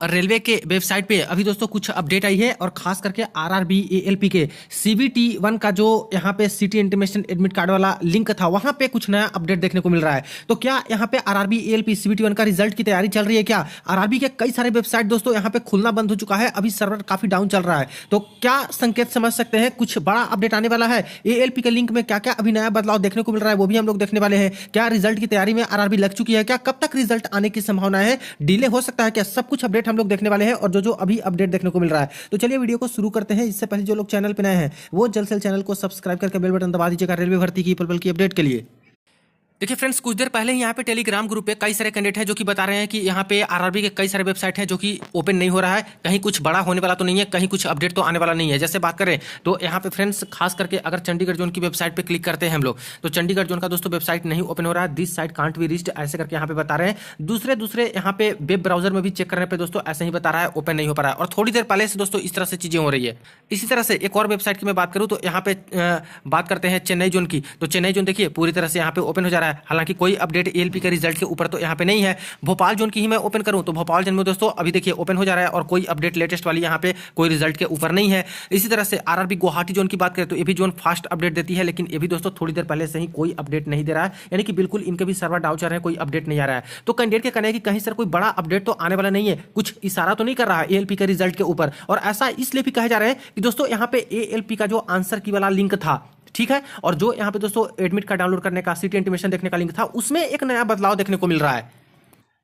Railway के website पे अभी दोस्तों कुछ अपडेट आई है और खास करके आरआरबी एएलपी के सीबीटी 1 का जो यहाँ पे सिटी इंटीमेशन एडमिट कार्ड वाला लिंक था वहां पे कुछ नया अपडेट देखने को मिल रहा है। तो क्या यहाँ पे आरआरबी एएलपी सीबीटी 1 का रिजल्ट की तैयारी चल रही है? क्या आरआरबी के कई सारे वेबसाइट दोस्तों यहाँ पे खुलना बंद हो चुका है, अभी सर्वर काफी डाउन चल रहा है। तो क्या संकेत समझ सकते हैं कुछ बड़ा अपडेट आने वाला है? एएलपी के लिंक में क्या क्या अभी नया बदलाव देखने को मिल रहा है वो भी हम लोग देखने वाले हैं। क्या रिजल्ट की तैयारी में आरआरबी लग चुकी है? क्या कब तक रिजल्ट आने की संभावना है? डिले हो सकता है क्या? सब कुछ अपडेट हम लोग देखने वाले हैं और जो अभी अपडेट देखने को मिल रहा है। तो चलिए वीडियो को शुरू करते हैं। इससे पहले जो लोग चैनल पे नए हैं वो जल्द से चैनल को सब्सक्राइब करके बेल बटन दबा दीजिएगा रेलवे भर्ती की पल-पल की अपडेट के लिए। देखिए फ्रेंड्स, कुछ देर पहले ही यहाँ पे टेलीग्राम ग्रुप पे कई सारे कैंडिडेट हैं जो कि बता रहे हैं कि यहाँ पे आरआरबी के कई सारे वेबसाइट हैं जो कि ओपन नहीं हो रहा है। कहीं कुछ बड़ा होने वाला तो नहीं है, कहीं कुछ अपडेट तो आने वाला नहीं है। जैसे बात करें तो यहाँ पे फ्रेंड्स खास करके अगर चंडीगढ़ जोन की वेबसाइट पे क्लिक करते हैं हम लोग तो चंडीगढ़ जोन का दोस्तों वेबसाइट नहीं ओपन हो रहा है। This site can't be reached ऐसे करके यहाँ पे बता रहे हैं। दूसरे यहाँ पे वेब ब्राउजर में भी चेक करने पर दोस्तों ऐसे ही बता रहा है, ओपन नहीं हो पा रहा है। और थोड़ी देर पहले से दोस्तों इस तरह से चीजें हो रही है। इसी तरह से एक और वेबसाइट की मैं बात करूँ तो यहाँ पे बात करते हैं चेन्नई जोन की। तो चेन्नई जोन देखिए पूरी तरह से यहाँ पे ओपन हो जा रहा है, हालांकि कोई अपडेट एएलपी के रिजल्ट के ऊपर तो यहाँ पे नहीं है। भोपाल जोन की ही मैं ओपन करूं तो भोपाल जोन में दोस्तों अभी देखिए ओपन हो जा रहा है और कोई अपडेट लेटेस्ट वाली यहाँ पे कोई रिजल्ट के ऊपर नहीं है। इसी तरह से आरआरबी गुवाहाटी जोन की बात करें तो ये भी जोन फास्ट अपडेट देती है, लेकिन ये भी दोस्तों थोड़ी देर पहले से ही कोई अपडेट नहीं दे रहा है, यानी कि बिल्कुल इनके भी सर्वर डाउन चल रहे हैं, कोई अपडेट नहीं आ रहा है। तो कैंडिडेट के कहना है कि कहीं सर कोई बड़ा अपडेट तो आने वाला नहीं है, कुछ इशारा तो नहीं कर रहा है एएलपी के रिजल्ट के ऊपर। और ऐसा इसलिए भी कहा जा रहा है कि दोस्तों यहाँ पे एएलपी का जो आंसर की वाला लिंक था, ठीक है, और जो यहाँ पे दोस्तों एडमिट कार्ड डाउनलोड करने का सिटी इंटीमेशन देखने का लिंक था उसमें एक नया बदलाव देखने को मिल रहा है।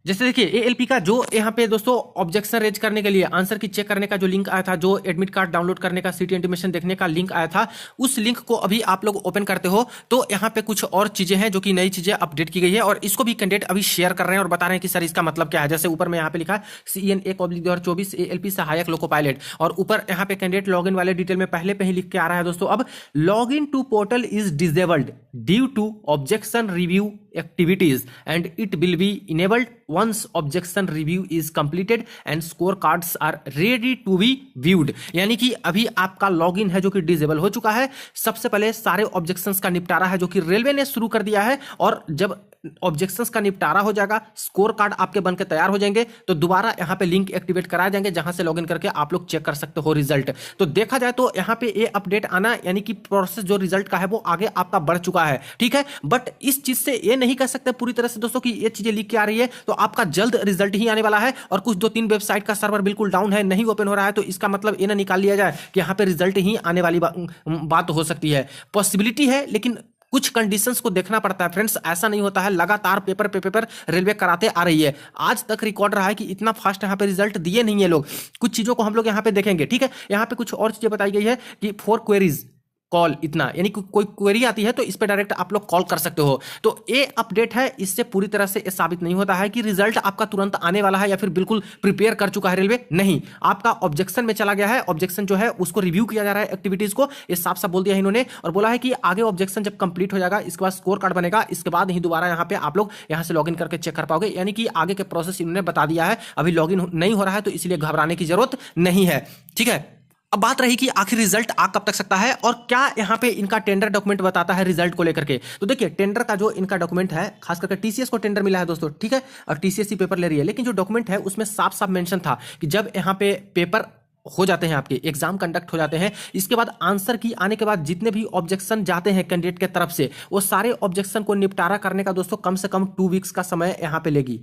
जैसे देखिए एएलपी का जो यहाँ पे दोस्तों ऑब्जेक्शन रेज करने के लिए आंसर की चेक करने का जो लिंक आया था, जो एडमिट कार्ड डाउनलोड करने का सिटी इंटीमेशन देखने का लिंक आया था, उस लिंक को अभी आप लोग ओपन करते हो तो यहाँ पे कुछ और चीजें हैं जो कि नई चीजें अपडेट की गई है और इसको भी कैंडिडेट अभी शेयर कर रहे हैं और बता रहे हैं कि सर इसका मतलब क्या है। जैसे ऊपर में यहाँ पे लिखा है CN1/2024 एएलपी सहायक लोको पायलट, और ऊपर यहाँ पे कैंडिडेट लॉग इन वाले डिटेल में पहले पे ही लिख के आ रहा है दोस्तों, अब log in to portal is disabled due to objection review activities and it will be enabled once objection review is completed and score cards are ready to be viewed। यानी कि अभी आपका लॉगिन है जो कि डिसेबल हो चुका है। सबसे पहले सारे ऑब्जेक्शंस का निपटारा है जो कि रेलवे ने शुरू कर दिया है, और जब ऑब्जेक्शंस का निपटारा हो जाएगा, स्कोर कार्ड आपके बनकर तैयार हो जाएंगे तो दोबारा यहाँ पे लिंक एक्टिवेट कराए जाएंगे जहां से लॉगिन करके आप लोग चेक कर सकते हो रिजल्ट। तो देखा जाए तो यहाँ पे ये अपडेट आना यानी कि प्रोसेस जो रिजल्ट का है वो आगे आपका बढ़ चुका है, ठीक है। बट इस चीज से ये नहीं कह सकते पूरी तरह से दोस्तों कि ये चीजें लिख के आ रही है तो आपका जल्द रिजल्ट ही आने वाला है। और कुछ 2-3 वेबसाइट का सर्वर बिल्कुल डाउन है, नहीं ओपन हो रहा है, तो इसका मतलब ये ना निकाल लिया जाए कि यहाँ पे रिजल्ट ही आने वाली बात हो सकती है। पॉसिबिलिटी है, लेकिन कुछ कंडीशंस को देखना पड़ता है फ्रेंड्स, ऐसा नहीं होता है लगातार पेपर पे पेपर रेलवे कराते आ रही है। आज तक रिकॉर्ड रहा है कि इतना फास्ट यहाँ पे रिजल्ट दिए नहीं है लोग। कुछ चीजों को हम लोग यहाँ पे देखेंगे, ठीक है। यहाँ पे कुछ और चीजें बताई गई है कि 4 क्वेरीज कॉल, इतना यानी कि कोई क्वेरी आती है तो इस पे डायरेक्ट आप लोग कॉल कर सकते हो। तो ये अपडेट है, इससे पूरी तरह से साबित नहीं होता है कि रिजल्ट आपका तुरंत आने वाला है या फिर बिल्कुल प्रिपेयर कर चुका है रेलवे। नहीं, आपका ऑब्जेक्शन में चला गया है, ऑब्जेक्शन जो है उसको रिव्यू किया जा रहा है, एक्टिविटीज को, ये साफ साफ बोल दिया है इन्होंने। और बोला है कि आगे ऑब्जेक्शन जब कंप्लीट हो जाएगा इसके बाद स्कोर कार्ड बनेगा, इसके बाद ही दोबारा यहाँ पे आप लोग यहाँ से लॉगिन करके चेक कर पाओगे। यानी कि आगे के प्रोसेस इन्होंने बता दिया है, अभी लॉगिन नहीं हो रहा है तो इसलिए घबराने की जरूरत नहीं है, ठीक है। अब बात रही कि आखिर रिजल्ट आ कब तक सकता है और क्या यहाँ पे इनका टेंडर डॉक्यूमेंट बताता है रिजल्ट को लेकर के। तो देखिए टेंडर का जो इनका डॉक्यूमेंट है, खास करके टीसीएस को टेंडर मिला है दोस्तों, ठीक है, और टीसीएस ही पेपर ले रही है, लेकिन जो डॉक्यूमेंट है उसमें साफ साफ मेंशन था कि जब यहाँ पे पेपर हो जाते हैं, आपके एग्जाम कंडक्ट हो जाते हैं, इसके बाद आंसर की आने के बाद जितने भी ऑब्जेक्शन जाते हैं कैंडिडेट के तरफ से, वो सारे ऑब्जेक्शन को निपटारा करने का दोस्तों कम से कम 2 वीक्स का समय यहाँ पे लेगी।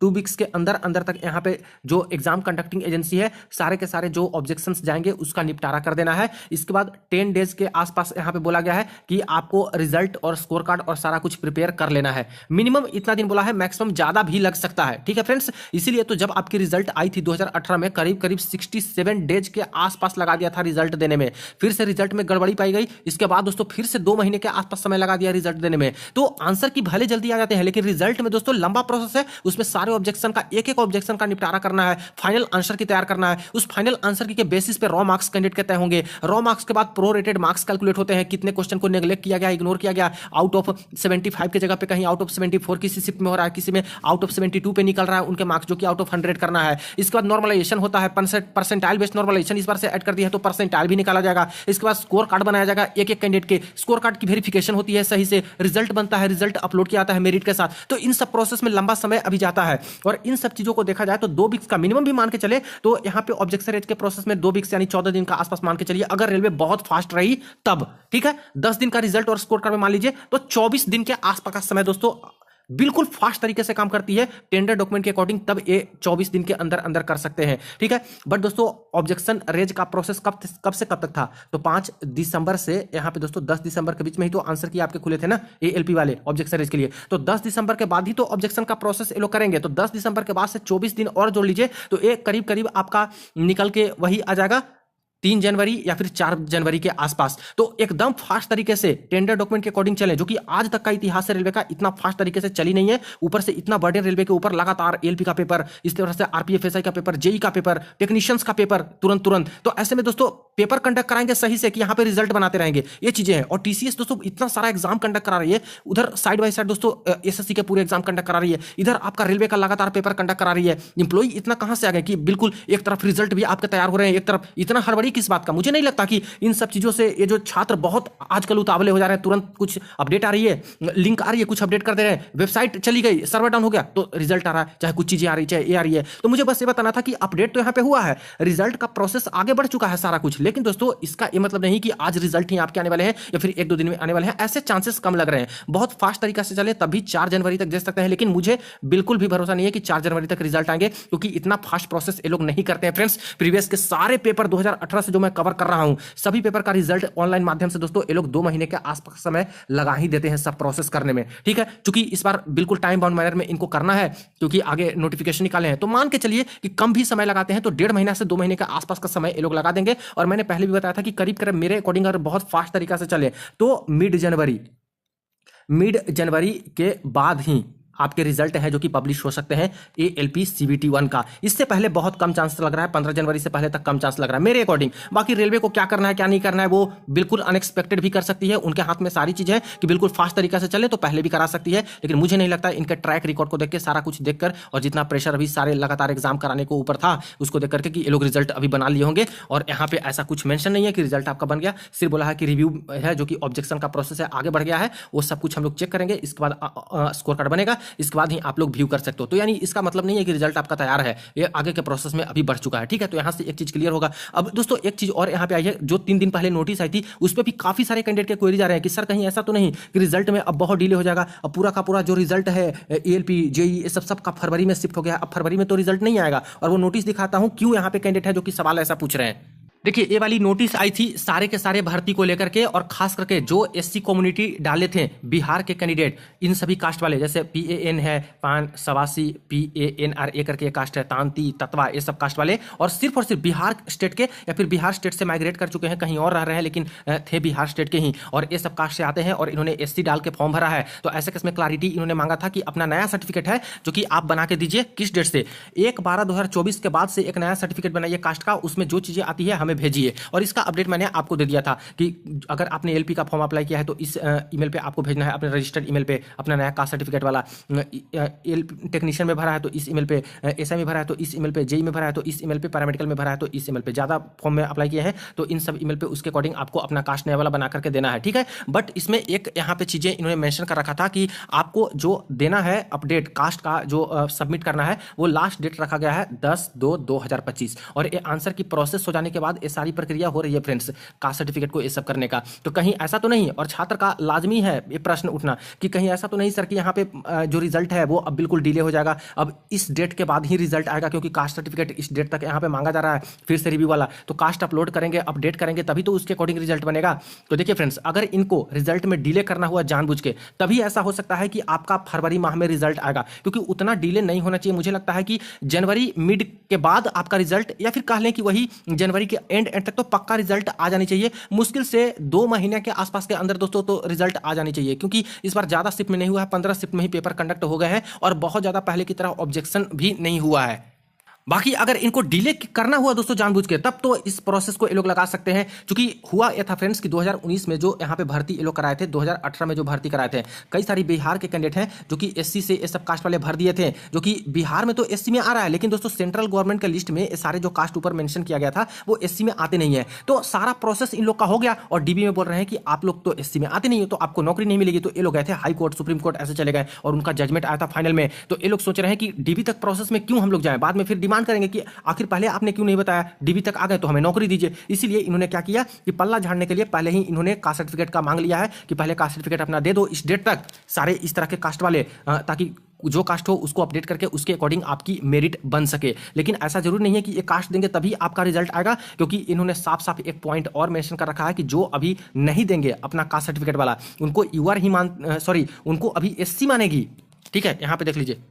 2 वीक्स के अंदर अंदर तक यहाँ पे जो एग्जाम कंडक्टिंग एजेंसी है सारे के सारे जो ऑब्जेक्शंस जाएंगे उसका निपटारा कर देना है। इसके बाद 10 डेज के आसपास यहाँ पे बोला गया है कि आपको रिजल्ट और स्कोर कार्ड और सारा कुछ प्रिपेयर कर लेना है। मिनिमम इतना दिन बोला है, मैक्सिमम ज्यादा भी लग सकता है, ठीक है फ्रेंड्स। इसीलिए तो जब आपकी रिजल्ट आई थी 2018 में करीब करीब 67 डेज के आसपास लगा दिया था रिजल्ट देने में। फिर से रिजल्ट में गड़बड़ी पाई गई, इसके बाद दोस्तों फिर से 2 महीने के आसपास समय लगा दिया रिजल्ट देने में। तो आंसर की भले जल्दी आ जाते हैं, लेकिन रिजल्ट में दोस्तों लंबा प्रोसेस है, उसमें सारे ऑब्जेक्शन का एक ऑब्जेक्शन का निपटारा करना है, फाइनल आंसर की तैयार करना है। उस फाइनल आंसर की के बेसिस पे रॉ मार्क्स कैंडिडेट के तय होंगे। रॉ मार्क्स के बाद प्रो रेटेड मार्क्स कैलकुलेट होते हैं, कितने क्वेश्चन को नेग्लेक्ट किया गया, इग्नोर किया गया, आउट ऑफ 75 की जगह पे कहीं आउट ऑफ 74 किसी शिफ्ट में हो रहा है, किसी में आउट ऑफ 72 पे निकल रहा है उनके मार्क्स, जो कि आउट ऑफ 100 करना है। इसके बाद नॉर्मलाइजेशन होता है, परसेंटाइल बेस्ड नॉर्मलाइजेशन इस बार से ऐड कर दिया है तो परसेंटाइल भी निकाला जाएगा। इसके बाद स्कोर कार्ड बनाया जाएगा, एक एक कैंडिडेट के स्कोर कार्ड की वेरिफिकेशन होती है, सही से रिजल्ट बनता है, रिजल्ट अपलोड किया जाता है मेरिट के साथ। तो इन सब प्रोसेस में लंबा समय अभी जाता है। है। और इन सब चीजों को देखा जाए तो 2 वीक्स का मिनिमम भी मान के चले तो यहाँ पे ऑब्जेक्शन रेज के प्रोसेस में 2 वीक्स यानी 14 दिन का आसपास मान के चलिए, अगर रेलवे बहुत फास्ट रही तब, ठीक है। 10 दिन का रिजल्ट और स्कोर कार्ड में मान लीजिए तो 24 दिन के आसपास का समय दोस्तों बिल्कुल फास्ट तरीके से काम करती है टेंडर डॉक्यूमेंट के अकॉर्डिंग, तब ये 24 दिन के अंदर अंदर कर सकते हैं, ठीक है। बट दोस्तों ऑब्जेक्शन रेज का प्रोसेस कब से कब तक था, तो 5 दिसंबर से यहाँ पे दोस्तों 10 दिसंबर के बीच में ही तो आंसर की आपके खुले थे ना एएलपी वाले ऑब्जेक्शन रेज के लिए, तो 10 दिसंबर के बाद ही तो ऑब्जेक्शन का प्रोसेस ये लोग करेंगे। तो 10 दिसंबर के बाद से 24 दिन और जोड़ लीजिए तो एक करीब करीब आपका निकल के वही आ जाएगा 3 जनवरी या फिर 4 जनवरी के आसपास। तो एकदम फास्ट तरीके से टेंडर डॉक्यूमेंट के अकॉर्डिंग चले, जो कि आज तक का इतिहास है रेलवे का इतना फास्ट तरीके से चली नहीं है। ऊपर से इतना बर्डन रेलवे के ऊपर, लगातार एएलपी का पेपर, इस तरह से आरपीएफएसआई का पेपर, जेई का पेपर, टेक्नीशियंस का पेपर तुरंत। तो ऐसे में दोस्तों पेपर कंडक्ट कराएंगे सही से कि यहाँ पे रिजल्ट बनाते रहेंगे, ये चीजें हैं। और टीसीएस दोस्तों इतना सारा एग्जाम कंडक्ट करा रही है, उधर साइड बाय साइड दोस्तों एसएससी के पूरे एग्जाम कंडक्ट करा रही है, इधर आपका रेलवे का लगातार पेपर कंडक्ट करा रही है। इंप्लॉई इतना कहां से आ गए कि बिल्कुल एक तरफ रिजल्ट भी आपके तैयार हो रहे हैं, एक तरफ इतना हड़बड़ी किस बात का। मुझे नहीं लगता कि इन सब चीजों से ये जो छात्र बहुत आजकल उतावले हो जा रहे हैं, तुरंत कुछ अपडेट आ रही है, लिंक आ रही है, कुछ अपडेट कर दे रहे हैं, वेबसाइट चली गई, सर्वर डाउन हो गया तो रिजल्ट आ रहा है, चाहे कुछ चीजें आ रही चाहे ये आ रही है। तो मुझे बस ये बताना था कि अपडेट तो यहां पे हुआ है, रिजल्ट का प्रोसेस आगे बढ़ चुका है सारा कुछ, लेकिन दोस्तों इसका ये मतलब नहीं कि आज रिजल्ट ही आपके आने वाले हैं या फिर 1-2 दिन में आने वाले हैं, ऐसे चांसेस कम लग रहे हैं। बहुत फास्ट तरीका से चले तभी 4 जनवरी तक दे सकते हैं, लेकिन मुझे बिल्कुल भी भरोसा नहीं है कि 4 जनवरी तक रिजल्ट आएंगे, क्योंकि इतना फास्ट प्रोसेस ये लोग नहीं करते हैं फ्रेंड्स। प्रीवियस के सारे पेपर 2018 से जो मैं कवर कर रहा हूं, सभी पेपर का रिजल्ट ऑनलाइन माध्यम से दोस्तों ये लोग 2 महीने के आसपास समय लगा ही देते हैं सब प्रोसेस करने में, ठीक है। क्योंकि इस बार बिल्कुल टाइम बाउंड मैनर में इनको करना है, क्योंकि आगे नोटिफिकेशन निकाले हैं, तो मान के चलिए कि कम भी समय लगाते हैं तो 1.5 महीना से 2 महीने के आसपास का समय ये लोग लगा देंगे। और मैंने पहले भी बताया था कि करीब करीब मेरे अकॉर्डिंग अगर बहुत फास्ट तरीका से चले तो मिड जनवरी के बाद ही आपके रिजल्ट है जो कि पब्लिश हो सकते हैं एएलपी सीबीटी 1 का। इससे पहले बहुत कम चांस लग रहा है, 15 जनवरी से पहले तक कम चांस लग रहा है मेरे अकॉर्डिंग। बाकी रेलवे को क्या करना है क्या नहीं करना है वो बिल्कुल अनएक्सपेक्टेड भी कर सकती है, उनके हाथ में सारी चीज है कि बिल्कुल फास्ट तरीका से चले तो पहले भी करा सकती है। लेकिन मुझे नहीं लगता, इनके ट्रैक रिकॉर्ड को देख के, सारा कुछ देखकर, और जितना प्रेशर अभी सारे लगातार एग्जाम कराने को ऊपर था उसको देख करके कि ये लोग रिजल्ट अभी बना लिए होंगे। और यहाँ पे ऐसा कुछ मेंशन नहीं है कि रिजल्ट आपका बन गया, सिर्फ बोला है कि रिव्यू है, जो कि ऑब्जेक्शन का प्रोसेस है आगे बढ़ गया है, वो सब कुछ हम लोग चेक करेंगे, इसके बाद स्कोर कार्ड बनेगा, इसके बाद ही आप लोग व्यू कर सकते हो। तो यानी इसका मतलब नहीं है कि रिजल्ट आपका तैयार है, ये आगे के प्रोसेस में अभी बढ़ चुका है, ठीक है। तो यहां से एक चीज क्लियर होगा। अब दोस्तों एक चीज और यहां पे आई है, जो 3 दिन पहले नोटिस आई थी उस पर भी काफी सारे कैंडिडेट के क्वेरी जा रहे हैं कि सर कहीं ऐसा तो नहीं कि रिजल्ट में अब बहुत डिले हो जाएगा, अब पूरा का पूरा जो रिजल्ट है एएलपी जेई ये सब का फरवरी में शिफ्ट हो गया, अब फरवरी में तो रिजल्ट नहीं आएगा। और वो नोटिस दिखाता हूं क्यों यहाँ पे कैंडिडेट है जो कि सवाल ऐसा पूछ रहे हैं। देखिए ये वाली नोटिस आई थी सारे के सारे भर्ती को लेकर के, और खास करके जो एससी कम्युनिटी डाले थे बिहार के कैंडिडेट, इन सभी कास्ट वाले, जैसे पीएएन है, पान सवासी, PANRA करके कास्ट है, तांती, तत्वा, ये सब कास्ट वाले, और सिर्फ बिहार स्टेट के या फिर बिहार स्टेट से माइग्रेट कर चुके हैं, कहीं और रह रहे हैं लेकिन थे बिहार स्टेट के ही, और ये सब कास्ट से आते हैं और इन्होंने एससी डाल के फॉर्म भरा है। तो ऐसे केस में क्लैरिटी इन्होंने मांगा था कि अपना नया सर्टिफिकेट है जो कि आप बना के दीजिए, किस डेट से, 1/12/2024 के बाद से एक नया सर्टिफिकेट बनाइए कास्ट का, उसमें जो चीजें आती है हमें भेजिए। और इसका अपडेट मैंने आपको दे दिया था कि अगर आपने एलपी का फॉर्म अप्लाई किया है तो इस ईमेल पे आपको भेजना है, अपने रजिस्टर्ड ईमेल पे अपना नया कास्ट सर्टिफिकेट वाला, टेक्नीशियन में भरा है तो इस ईमेल पे, एसआई में भरा है तो इस ईमेल पे, जेई में भरा है तो इस ईमेल पे, पैरामेडिकल में भरा है तो इस ईमेल पे, ज्यादा फॉर्म में अप्लाई किए हैं तो इन सब ईमेल पे उसके अकॉर्डिंग आपको अपना कास्ट नया वाला बना करके देना है, ठीक है। बट इसमें एक यहाँ पे चीजें इन्होंने मेंशन कर रखा था कि आपको जो देना है अपडेट कास्ट का, जो सबमिट करना है, वो लास्ट डेट रखा गया है 10/2/2025, और ये आंसर की प्रोसेस हो जाने के बाद ये सारी प्रक्रिया हो रही है फ्रेंड्स कास्ट सर्टिफिकेट को ये सब करने का। तो कहीं ऐसा तो नहीं, और छात्र का लाजमी है ये प्रश्न उठना कि कहीं ऐसा तो नहीं सर कि यहाँ पे जो रिजल्ट है वो अब बिल्कुल डिले हो जाएगा, अब इस डेट के बाद ही रिजल्ट आएगा, क्योंकि कास्ट सर्टिफिकेट इस डेट तक यहाँ पे मांगा जा रहा है, फिर से रिव्यू वाला, तो कास्ट अपलोड करेंगे, अपडेट करेंगे, तभी तो उसके अकॉर्डिंग रिजल्ट बनेगा। तो देखिए फ्रेंड्स, अगर इनको रिजल्ट में डिले करना हुआ जानबूझ के, तभी ऐसा हो सकता है कि आपका फरवरी माह में रिजल्ट आएगा, क्योंकि उतना डिले नहीं होना चाहिए। मुझे लगता है कि जनवरी मिड के बाद आपका रिजल्ट, या फिर कह लें कि वही जनवरी के एंड तक तो पक्का रिजल्ट आ जानी चाहिए। मुश्किल से 2 महीने के आसपास के अंदर दोस्तों तो रिजल्ट आ जानी चाहिए, क्योंकि इस बार ज्यादा शिफ्ट में नहीं हुआ है, 15 शिफ्ट में ही पेपर कंडक्ट हो गए हैं, और बहुत ज्यादा पहले की तरह ऑब्जेक्शन भी नहीं हुआ है। बाकी अगर इनको डिले करना हुआ दोस्तों जानबूझ के, तब तो इस प्रोसेस को ये लोग लगा सकते हैं। क्योंकि हुआ यह था फ्रेंड्स कि 2019 में जो यहाँ पे भर्ती ये लोग कराए थे, 2018 में जो भर्ती कराए थे, कई सारी बिहार के कैंडिडेट हैं जो कि एससी से ये सब कास्ट वाले भर दिए थे, जो कि बिहार में तो एससी में आ रहा है, लेकिन दोस्तों सेंट्रल गवर्नमेंट के लिस्ट में ये सारे जो कास्ट ऊपर मेंशन किया गया था वो एससी में आते नहीं है। तो सारा प्रोसेस इन लोग का हो गया और डीबी में बोल रहे हैं कि आप लोग तो एससी में आते नहीं हो तो आपको नौकरी नहीं मिलेगी। तो ये लोग गए थे हाई कोर्ट, सुप्रीम कोर्ट, ऐसे चले गए और उनका जजमेंट आया था फाइनल में। तो ये लोग सोच रहे हैं कि डीबी तक प्रोसेस में क्यों हम लोग जाएं, बाद में फिर डिमांड करेंगे कि आखिर पहले आपने क्यों नहीं बताया, डीबी तक आ गए तो हमें नौकरी दीजिए। इसीलिए इन्होंने क्या किया कि पल्ला झाड़ने के लिए पहले ही इन्होंने कास्ट सर्टिफिकेट का मांग लिया है कि पहले कास्ट सर्टिफिकेट अपना दे दो इस डेट तक, सारे इस तरह के कास्ट वाले, ताकि जो कास्ट हो उसको अपडेट करके उसके अकॉर्डिंग आपकी मेरिट बन सके। लेकिन ऐसा जरूरी नहीं है कि ये कास्ट देंगे तभी आपका रिजल्ट आएगा, क्योंकि इन्होंने साफ साफ एक पॉइंट और मेंशन कर रखा है कि जो अभी नहीं देंगे अपना कास्ट सर्टिफिकेट वाला, उनको यूआर ही उनको अभी एससी मानेगी। ठीक है, यहां पे देख लीजिए,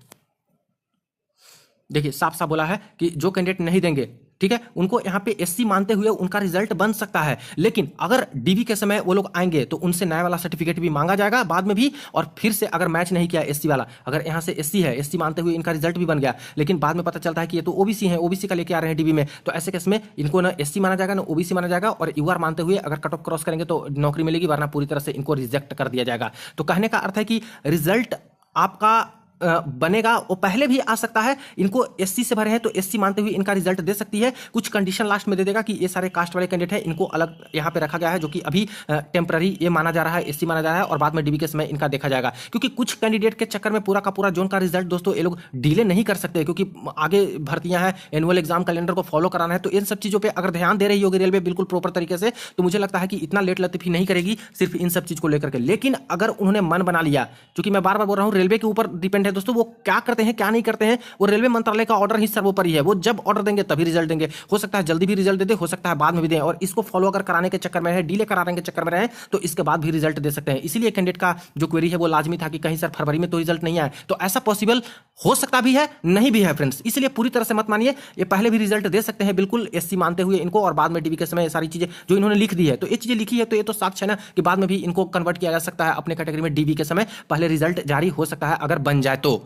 देखिए साफ साफ बोला है कि जो कैंडिडेट नहीं देंगे, ठीक है, उनको यहाँ पे एससी मानते हुए उनका रिजल्ट बन सकता है। लेकिन अगर डीबी के समय वो लोग आएंगे तो उनसे नया वाला सर्टिफिकेट भी मांगा जाएगा बाद में भी, और फिर से अगर मैच नहीं किया एससी वाला, अगर यहाँ से एससी है, एससी मानते हुए इनका रिजल्ट भी बन गया, लेकिन बाद में पता चलता है कि ये तो ओबीसी है, ओबीसी का लेके आ रहे हैं डीबी में, तो ऐसे केस में इनको ना एससी माना जाएगा ना ओबीसी माना जाएगा, और यूआर मानते हुए अगर कट ऑफ क्रॉस करेंगे तो नौकरी मिलेगी, वरना पूरी तरह से इनको रिजेक्ट कर दिया जाएगा। तो कहने का अर्थ है कि रिजल्ट आपका बनेगा, वो पहले भी आ सकता है। इनको एससी से भरे हैं तो एससी मानते हुए इनका रिजल्ट दे सकती है। कुछ कंडीशन लास्ट में दे देगा कि ये सारे कास्ट वाले कैंडिडेट हैं, इनको अलग यहाँ पे रखा गया है, जो कि अभी टेम्पररी ये माना जा रहा है, एससी माना जा रहा है, और बाद में डीबी के समय इनका देखा जाएगा। क्योंकि कुछ कैंडिडेट के चक्कर में पूरा का पूरा जोन का रिजल्ट दोस्तों ये लोग डिले नहीं कर सकते, क्योंकि आगे भर्तियां हैं, एनुअल एग्जाम कैलेंडर को फॉलो कराना है। तो इन सब चीजों पर अगर ध्यान दे रही होगी रेलवे बिल्कुल प्रॉपर तरीके से, तो मुझे लगता है कि इतना लेट लतीफी नहीं करेगी सिर्फ इन सब चीज को लेकर के। लेकिन अगर उन्होंने मन बना लिया, क्योंकि मैं बार बार बोल रहा हूँ रेलवे के ऊपर डिपेंड है दोस्तों, वो क्या करते हैं क्या नहीं करते हैं, वो रेलवे मंत्रालय का ऑर्डर ही सर्वोपरि है। वो जब ऑर्डर देंगे तभी रिजल्ट देंगे, हो सकता है जल्दी भी रिजल्ट दे दे, हो सकता है बाद में भी दें, और इसको फॉलो अगर कराने के चक्कर में रहे, डिले कराने के चक्कर में रहे, तो इसके बाद भी रिजल्ट दे सकते हैं। इसीलिए कैंडिडेट का जो क्वेरी है वो लाजमी था कि कहीं सर फरवरी में तो रिजल्ट नहीं आए, तो ऐसा पॉसिबल हो सकता भी है, नहीं भी है फ्रेंड्स। इसलिए पूरी तरह से मत मानिए, ये पहले भी रिजल्ट दे सकते हैं बिल्कुल एससी मानते हुए इनको, और बाद में डीबी के समय सारी चीजें जो इन्होंने लिख दी है, तो ये चीजें लिखी है तो ये तो साक्ष्य है ना कि बाद में भी इनको कन्वर्ट किया जा सकता है अपने कैटेगरी में डीबी के समय, पहले रिजल्ट जारी हो सकता है अगर बन जाए तो।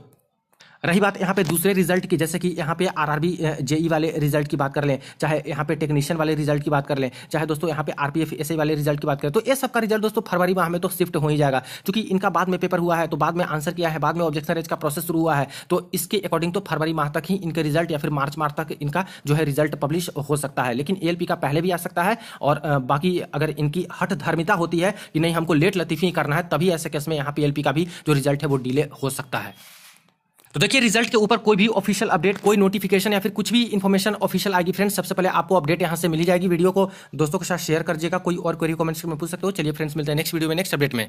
रही बात यहाँ पे दूसरे रिजल्ट की, जैसे कि यहाँ पे आरआरबी जेई वाले रिजल्ट की बात कर लें, चाहे यहाँ पे टेक्नीशियन वाले रिजल्ट की बात कर लें, चाहे दोस्तों यहाँ पे आरपीएफ एसआई वाले रिजल्ट की बात करें, तो ये सब का रिजल्ट दोस्तों फरवरी माह में तो शिफ्ट हो ही जाएगा। क्योंकि इनका बाद में पेपर हुआ है, तो बाद में आंसर किया है, बाद में ऑब्जेक्शन रेज का प्रोसेस शुरू हुआ है, तो इसके अकॉर्डिंग तो फरवरी माह तक ही इनके रिजल्ट या फिर मार्च माह तक इनका जो है रिजल्ट पब्लिश हो सकता है। लेकिन एएलपी का पहले भी आ सकता है, और बाकी अगर इनकी हठ धर्मिता होती है कि नहीं हमको लेट लतीफी करना है, तभी ऐसे केस में यहाँ पे एएलपी का भी जो रिजल्ट है वो डिले हो सकता है। तो देखिए रिजल्ट के ऊपर कोई भी ऑफिशियल अपडेट, कोई नोटिफिकेशन या फिर कुछ भी इन्फॉर्मेशन ऑफिशियल आएगी फ्रेंड्स, सबसे पहले आपको अपडेट यहां से मिल जाएगी। वीडियो को दोस्तों के साथ शेयर कर दीजिएगा, कोई और क्वेरी कमेंट्स में पूछ सकते हो। चलिए फ्रेंड्स मिलते हैं नेक्स्ट वीडियो में नेक्स्ट अपडेट में।